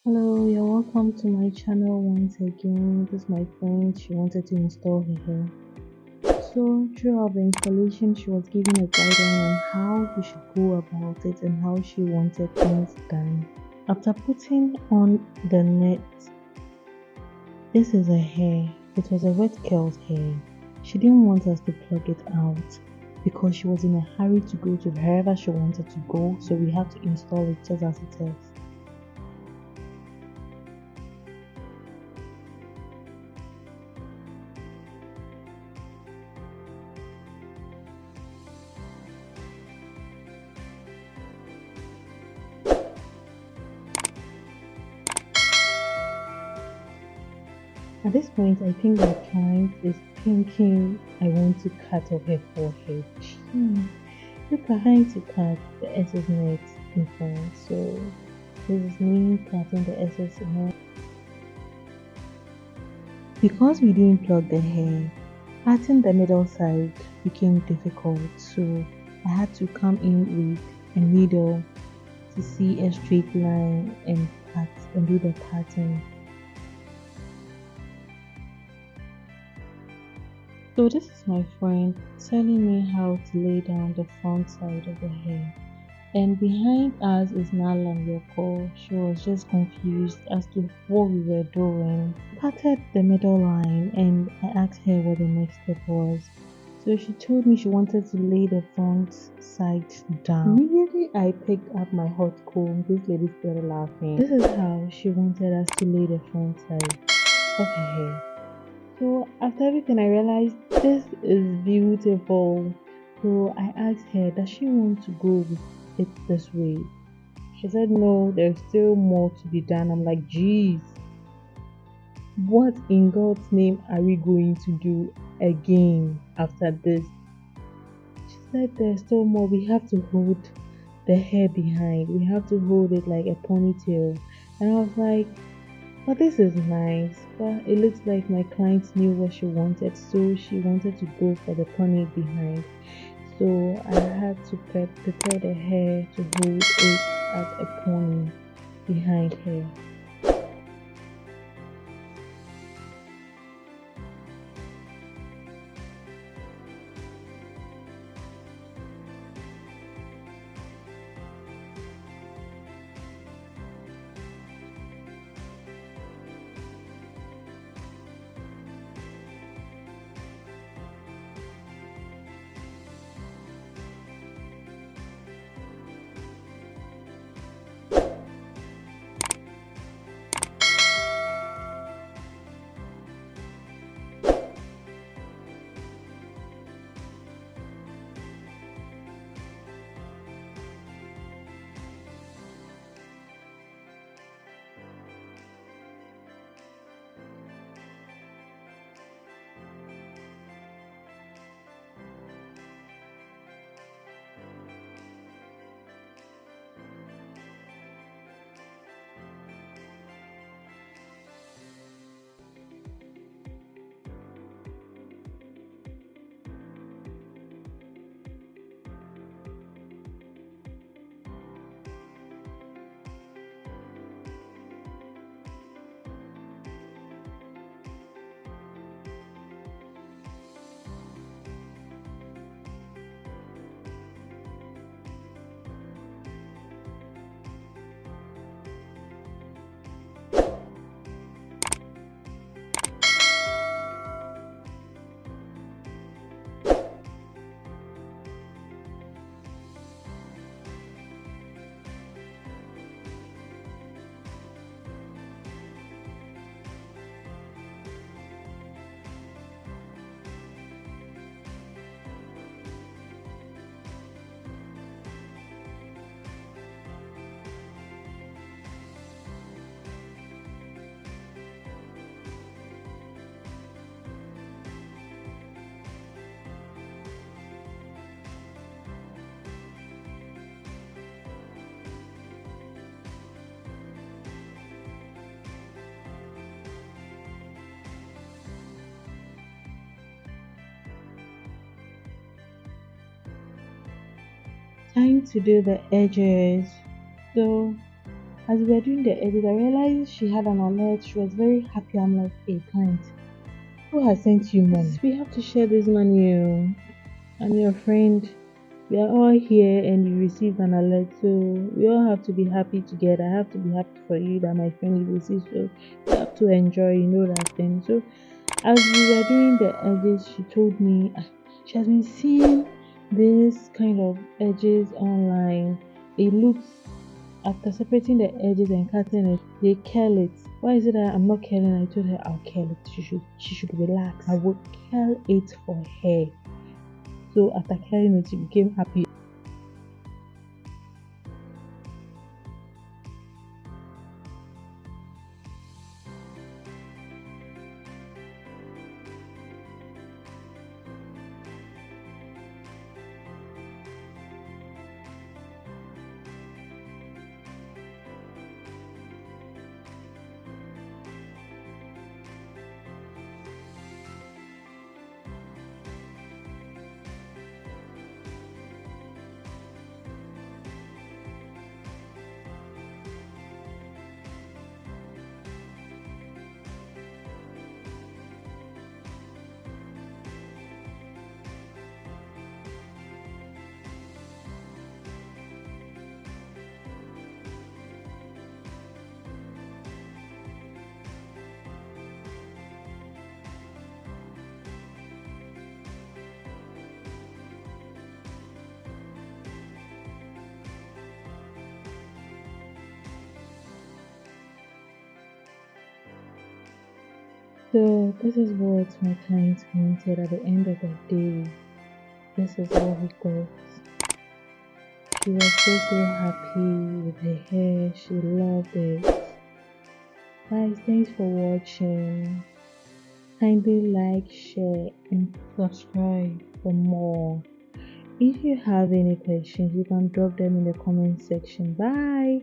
Hello, you're welcome to my channel once again. This is my friend. She wanted to install her hair. So throughout the installation, she was giving a guideline on how we should go about it and how she wanted things done. After putting on the net, this is her hair. It was a wet girl's hair. She didn't want us to plug it out because she was in a hurry to go to wherever she wanted to go, so we had to install it just as it is. At this point, I think my client is thinking I want to cut off her forehead. Look, I'm trying to cut the excess net in front. So this is me cutting the excess net. Because we didn't plug the hair, cutting the middle side became difficult. So I had to come in with a needle to see a straight line and cut and do the pattern. So this is my friend telling me how to lay down the front side of the hair. And behind us is Nala Yoko. She was just confused as to what we were doing. Parted the middle line and I asked her what the next step was. So she told me she wanted to lay the front side down. Immediately I picked up my hot comb. This lady started laughing. This is how she wanted us to lay the front side of her hair. So after everything, I realized this is beautiful. So I asked her, does she want to go with it this way? She said, no, there's still more to be done. I'm like, geez, what in God's name are we going to do again after this? She said, there's still more. We have to hold the hair behind. We have to hold it like a ponytail. And I was like, but this is nice, but it looks like my client knew what she wanted, so she wanted to go for the pony behind. So I had to prepare the hair to hold it as a pony behind her. Time to do the edges. So As we were doing the edit, I realized she had an alert. She was very happy. I'm like, hey, client, who has sent you money? We have to share this money. Oh. I'm your friend. We are all here and you received an alert. So we all have to be happy together. I have to be happy for you that my friend you received. So you have to enjoy, that thing. So as we were doing the edges, she told me she has been seeing this kind of edges online. It looks after separating the edges and cutting it, they curl it. Why is it that I'm not curling? I told her I'll curl it. She should relax. I would curl it for her. So after curling it, she became happy. So this is what my client wanted at the end of the day. This is what we got. She was so happy with her hair. She loved it. Guys, thanks for watching. Kindly like, share, and subscribe for more. If you have any questions, you can drop them in the comment section. Bye.